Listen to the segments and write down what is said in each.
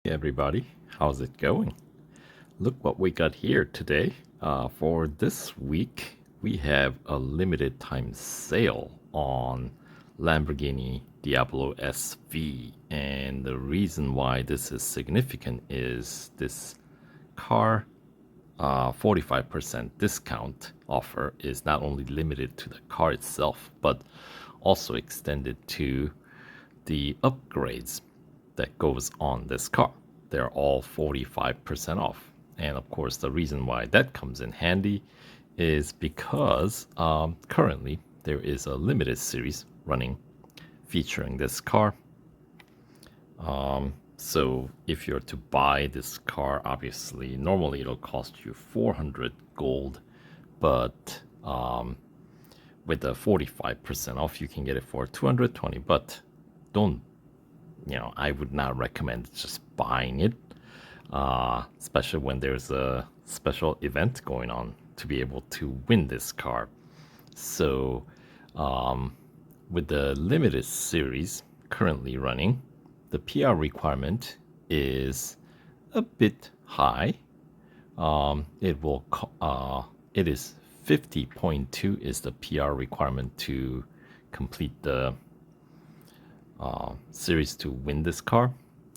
Hey everybody, how's it going? Look what we got here today. For this week, we have a limited time sale on Lamborghini Diablo SV. And the reason why this is significant is this car 45% discount offer is not only limited to the car itself, but also extended to the upgrades that goes on this car. They're all 45% off. And of course, the reason why that comes in handy is because currently there is a limited series running featuring this car. So if you're to buy this car, obviously, normally it'll cost you 400 gold, but with the 45% off, you can get it for 220. But don't, I would not recommend just buying it, especially when there's a special event going on to be able to win this car. So, with the limited series currently running, the PR requirement is a bit high. It is 50.2 is the PR requirement to complete the series to win this car.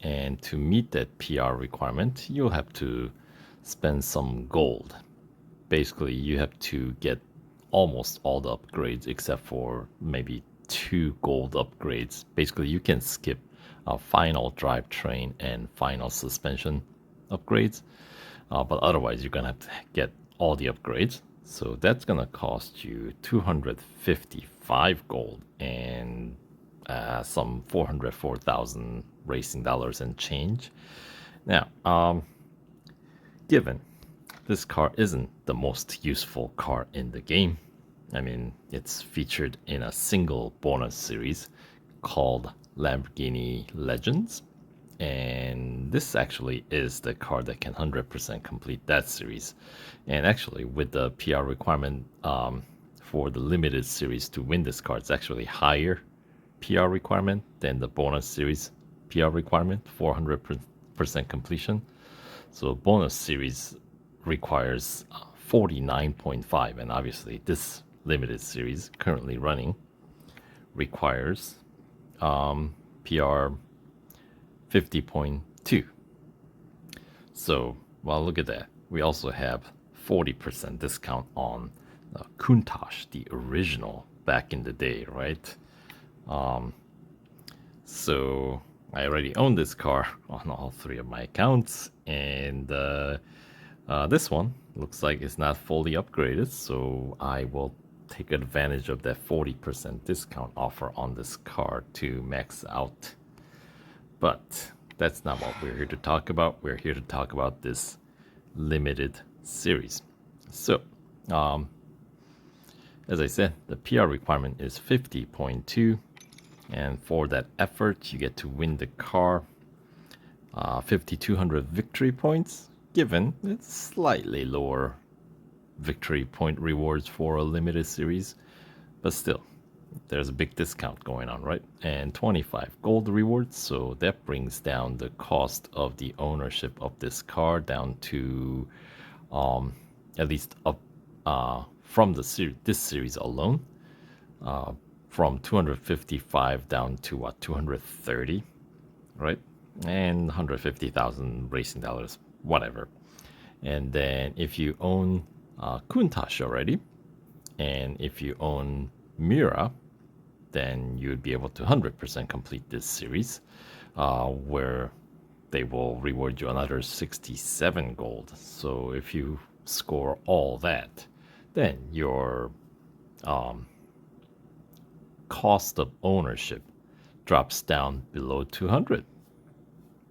And to meet that PR requirement, you'll have to spend some gold. Basically, you have to get almost all the upgrades except for maybe 2 gold upgrades. Basically, you can skip final drivetrain and final suspension upgrades, but otherwise, you're gonna have to get all the upgrades. So that's gonna cost you 255 gold and some 404,000 racing dollars and change. Now, given this car isn't the most useful car in the game, I mean, it's featured in a single bonus series called Lamborghini Legends. And this actually is the car that can 100% complete that series. And actually, with the PR requirement for the limited series to win this car, it's actually higher PR requirement than the bonus series PR requirement, 400% completion. So bonus series requires 49.5, and obviously this limited series currently running requires PR 50.2. So, well, look at that. We also have 40% discount on Countach, the original back in the day, right? So I already own this car on all 3 of my accounts, and this one looks like it's not fully upgraded, so I will take advantage of that 40% discount offer on this car to max out. But that's not what we're here to talk about. We're here to talk about this limited series. So, as I said, the PR requirement is 50.2. And for that effort, you get to win the car 5,200 victory points, given it's slightly lower victory point rewards for a limited series. But still, there's a big discount going on, right? And 25 gold rewards, so that brings down the cost of the ownership of this car down to at least up from this series alone, from 255 down to what, 230, right? And 150,000 racing dollars, whatever. And then if you own Countach already, and if you own Mira, then you'd be able to 100% complete this series, where they will reward you another 67 gold. So if you score all that, then your cost of ownership drops down below 200.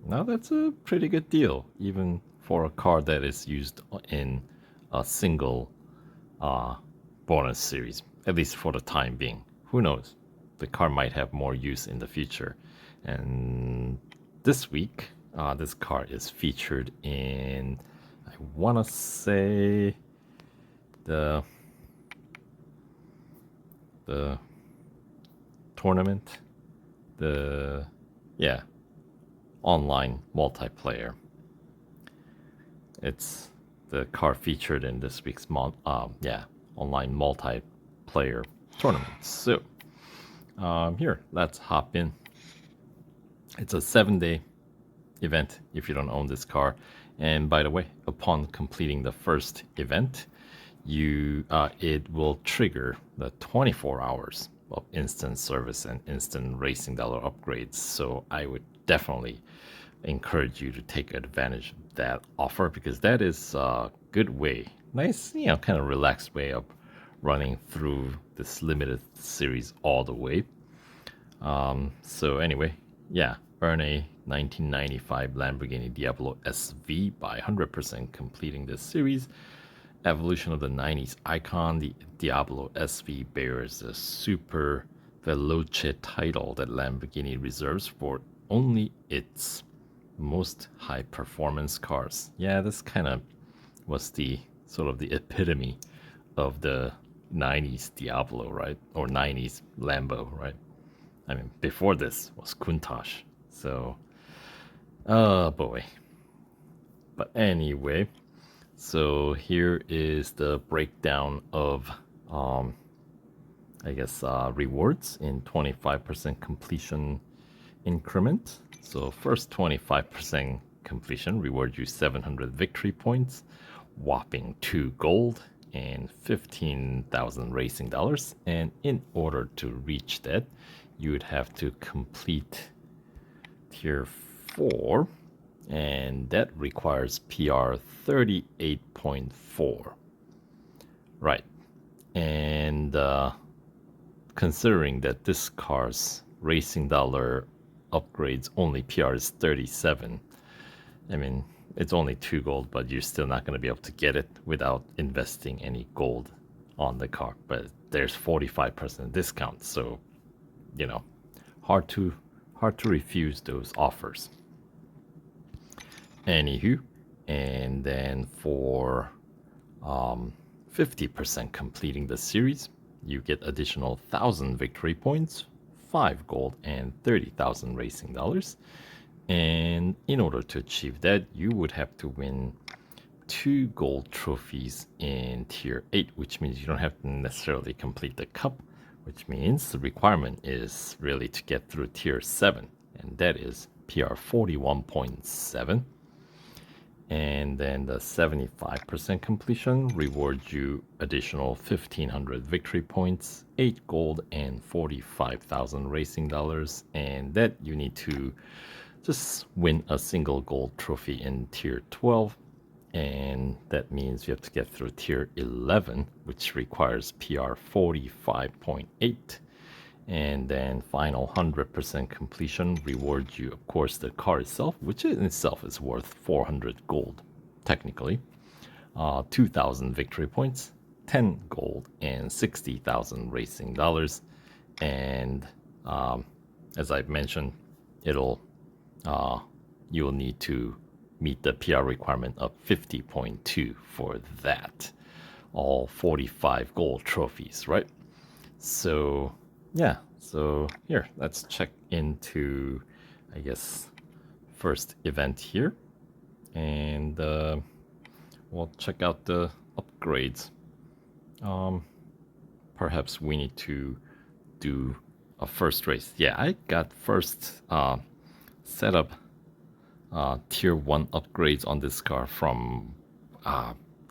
Now that's a pretty good deal, even for a car that is used in a single bonus series, at least for the time being. Who knows? The car might have more use in the future. And this week, this car is featured in, I want to say, the tournament. Yeah, online multiplayer. It's the car featured in this week's online multiplayer tournament. So here, let's hop in. It's a 7-day event if you don't own this car. And by the way, upon completing the first event, it will trigger the 24 hours of instant service and instant racing dollar upgrades. So I would definitely encourage you to take advantage of that offer, because that is a good way, nice, kind of relaxed way of running through this limited series all the way. So anyway, earn a 1995 Lamborghini Diablo SV by 100% completing this series. Evolution of the 90s icon, the Diablo SV bears the Super Veloce title that Lamborghini reserves for only its most high performance cars. Yeah, this kind of was the sort of the epitome of the 90s Diablo, right? Or 90s Lambo, right? I mean, before this was Countach. So, oh boy. But anyway, so here is the breakdown of, rewards in 25% completion increment. So first 25% completion rewards you 700 victory points, whopping 2 gold, and 15,000 racing dollars. And in order to reach that, you would have to complete tier 4, and that requires PR 38.4. Right. And considering that this car's racing dollar upgrades only PR is 37, I mean, it's only 2 gold, but you're still not going to be able to get it without investing any gold on the car. But there's 45% discount, so hard to refuse those offers. Anywho, and then for 50% completing the series, you get additional 1,000 victory points, 5 gold, and 30,000 racing dollars. And in order to achieve that, you would have to win 2 gold trophies in tier 8, which means you don't have to necessarily complete the cup, which means the requirement is really to get through tier 7, and that is PR 41.7. And then the 75% completion rewards you additional 1,500 victory points, 8 gold, and 45,000 racing dollars. And that you need to just win a single gold trophy in tier 12. And that means you have to get through tier 11, which requires PR 45.8. And then final 100% completion rewards you, of course, the car itself, which in itself is worth 400 gold, technically. 2,000 victory points, 10 gold, and 60,000 racing dollars. And as I've mentioned, you'll need to meet the PR requirement of 50.2 for that. All 45 gold trophies, right? So here, let's check into, first event here. And we'll check out the upgrades. Perhaps we need to do a first race. Yeah, I got first setup tier 1 upgrades on this car from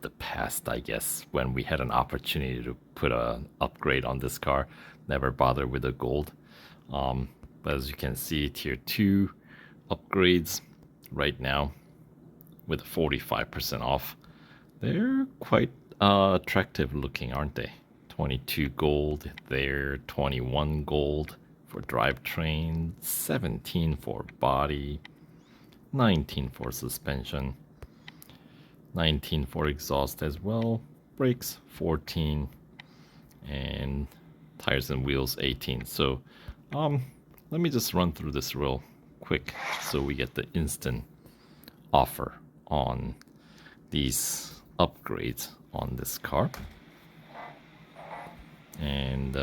the past, I guess, when we had an opportunity to put an upgrade on this car. Never bothered with the gold. But as you can see, tier 2 upgrades right now with 45% off. They're quite attractive looking, aren't they? 22 gold there, 21 gold for drivetrain, 17 for body, 19 for suspension, 19 for exhaust as well, brakes 14, and tires and wheels 18. So let me just run through this real quick so we get the instant offer on these upgrades on this car. And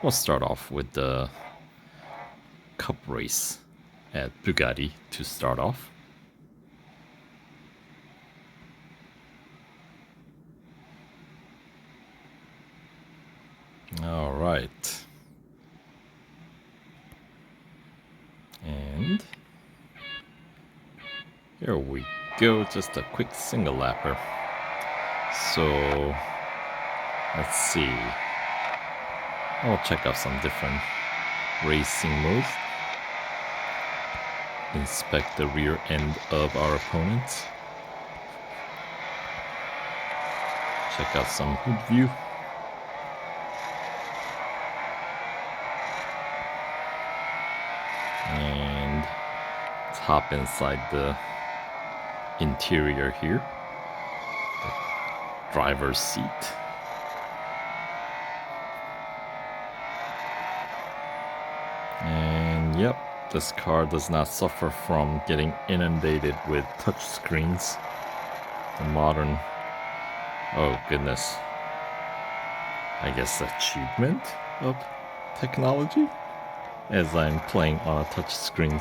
we'll start off with the cup race at Bugatti to start off. All right. And here we go, just a quick single lapper. So let's see. I'll check out some different racing modes. Inspect the rear end of our opponent. Check out some hood view. And let's hop inside the interior here. The driver's seat. And yep, this car does not suffer from getting inundated with touch screens. The modern, oh goodness, I guess achievement of technology, as I'm playing on a touch screen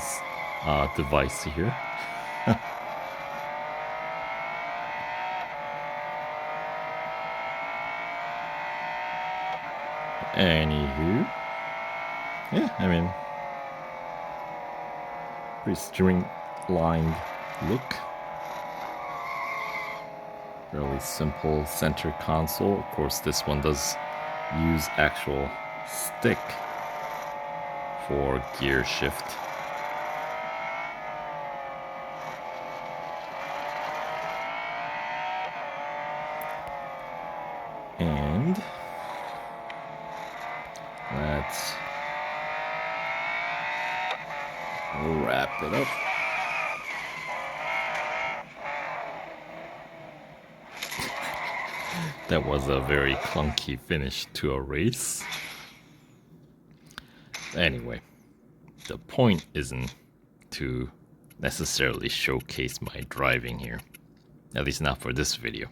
device here. Anywho, yeah, I mean, pretty streamlined look. Fairly simple center console. Of course, this one does use actual stick for gear shift. And let's wrap it up. That was a very clunky finish to a race. Anyway, the point isn't to necessarily showcase my driving here. At least not for this video.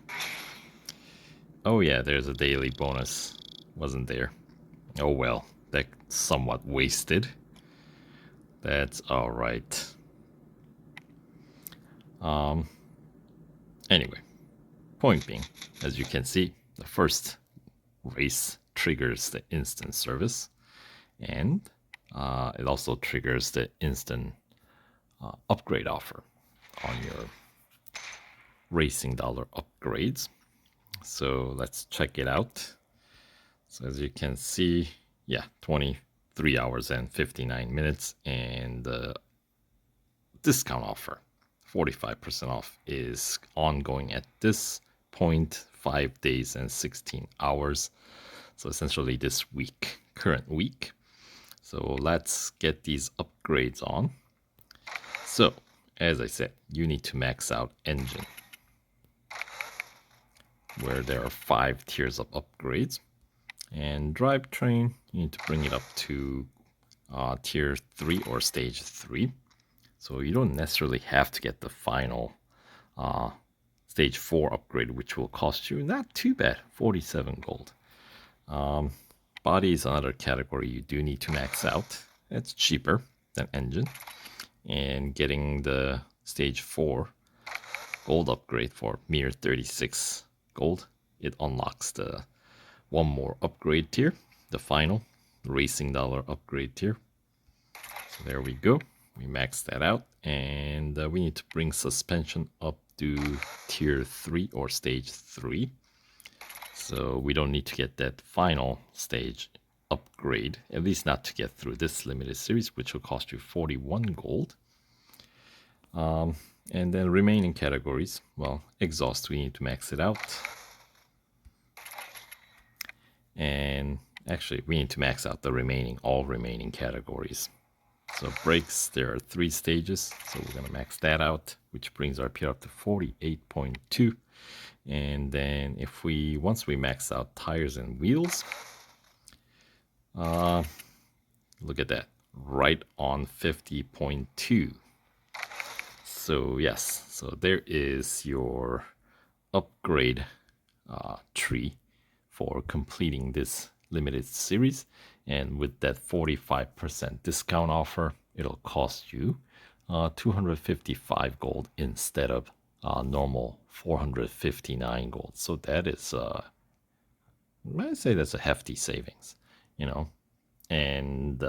Oh yeah, there's a daily bonus. Wasn't there? Oh well, that's somewhat wasted. That's alright. Anyway, point being, as you can see, the first race triggers the instant service, and it also triggers the instant upgrade offer on your racing dollar upgrades. So let's check it out. So as you can see, yeah, 23 hours and 59 minutes, and the discount offer, 45% off, is ongoing at this point, 5 days and 16 hours. So essentially this week, current week. So let's get these upgrades on. So as I said, you need to max out engine, where there are 5 tiers of upgrades. And drivetrain, you need to bring it up to tier 3 or stage 3. So you don't necessarily have to get the final stage 4 upgrade, which will cost you not too bad, 47 gold. Body is another category you do need to max out. It's cheaper than engine. And getting the stage 4 gold upgrade for mere 36 gold, it unlocks the one more upgrade tier, the final racing dollar upgrade tier. So there we go. We maxed that out, and we need to bring suspension up to tier 3 or stage 3. So we don't need to get that final stage upgrade, at least not to get through this limited series, which will cost you 41 gold. And then remaining categories, well, exhaust, we need to max it out. And actually, we need to max out the all remaining categories. So brakes, there are 3 stages, so we're going to max that out, which brings our PR up to 48.2. And then once we max out tires and wheels, look at that, right on 50.2. So yes, so there is your upgrade tree for completing this limited series. And with that 45% discount offer, it'll cost you 255 gold instead of normal 459 gold. So that is, I'd say that's a hefty savings, you know. And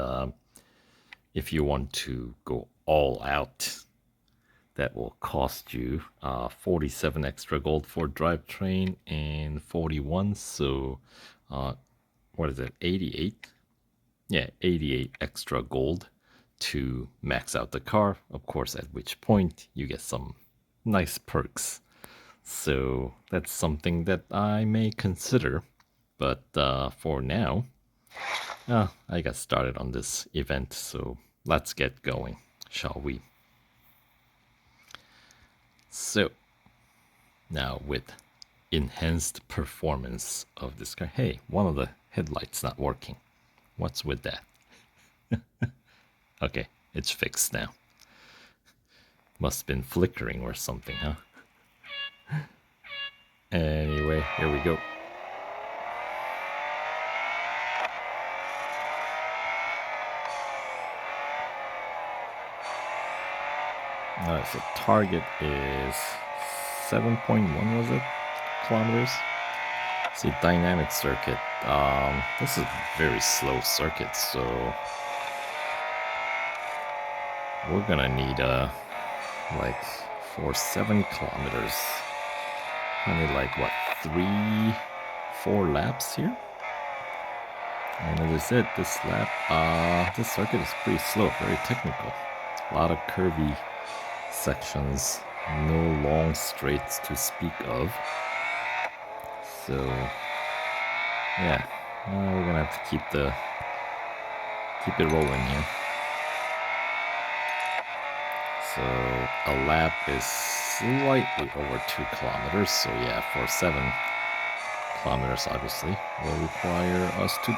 if you want to go all out, that will cost you 47 extra gold for drivetrain and 41. So, what is it? 88? Yeah, 88 extra gold to max out the car. Of course, at which point you get some nice perks. So that's something that I may consider. But for now, I got started on this event, so let's get going, shall we? So now with enhanced performance of this car. Hey, one of the headlights not working. What's with that? Okay, it's fixed now. Must have been flickering or something, huh? Anyway, here we go. Alright, so target is 7.1, was it? Kilometers? See, dynamic circuit. This is a very slow circuit, so we're gonna need like for 7 kilometers. I need like what, 3-4 laps here? And as I said, this circuit is pretty slow, very technical. A lot of curvy sections, no long straights to speak of. So yeah, we're gonna have to keep it rolling here. So a lap is slightly over 2 kilometers. So yeah, for 7 kilometers, obviously, will require us to.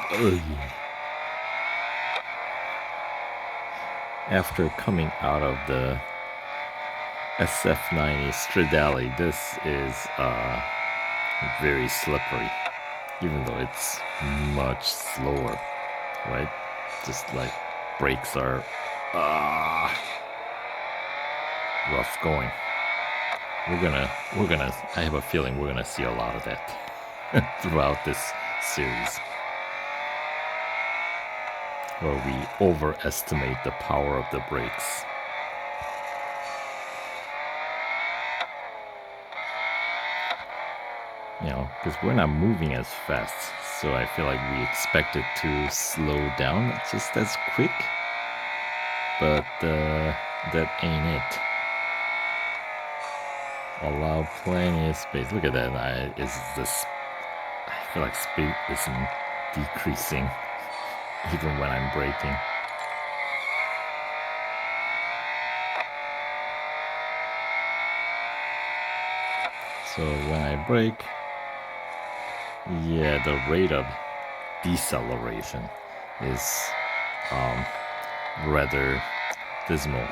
After coming out of the SF90 Stradale, this is very slippery, even though it's much slower, right? Just like brakes are rough going. We're gonna. I have a feeling we're gonna see a lot of that throughout this series, where we overestimate the power of the brakes. You know, because we're not moving as fast, so I feel like we expect it to slow down just as quick, but that ain't it. Allow plenty of space. Look at that. I feel like speed isn't decreasing even when I'm braking. So when I brake, yeah, the rate of deceleration is rather dismal.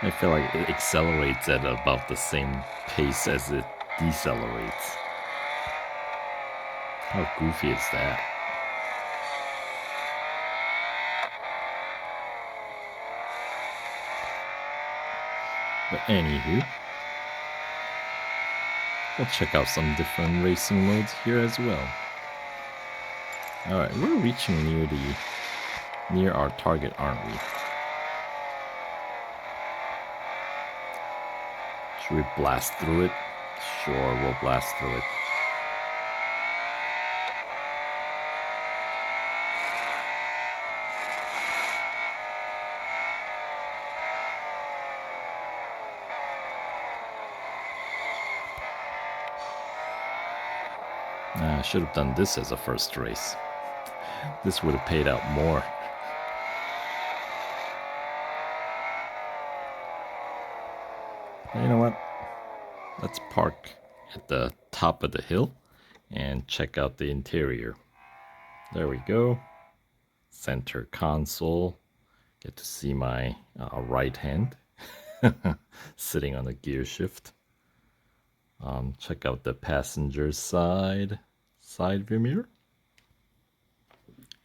I feel like it accelerates at about the same pace as it decelerates. How goofy is that? But anywho, we'll check out some different racing modes here as well. Alright, we're reaching near our target, aren't we? Should we blast through it? Sure, we'll blast through it. I should have done this as a first race. This would have paid out more. You know what? Let's park at the top of the hill and check out the interior. There we go. Center console. Get to see my right hand sitting on the gear shift. Check out the passenger side view mirror.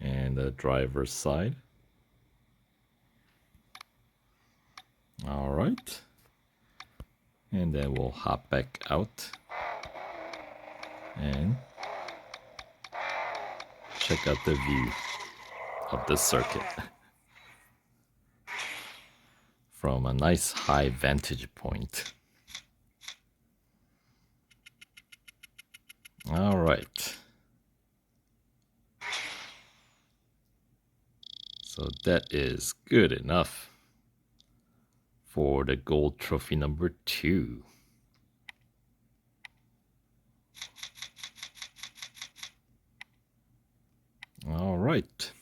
and the driver's side. All right. And then we'll hop back out and check out the view of the circuit from a nice high vantage point. All right. So that is good enough for the gold trophy number 2. All right.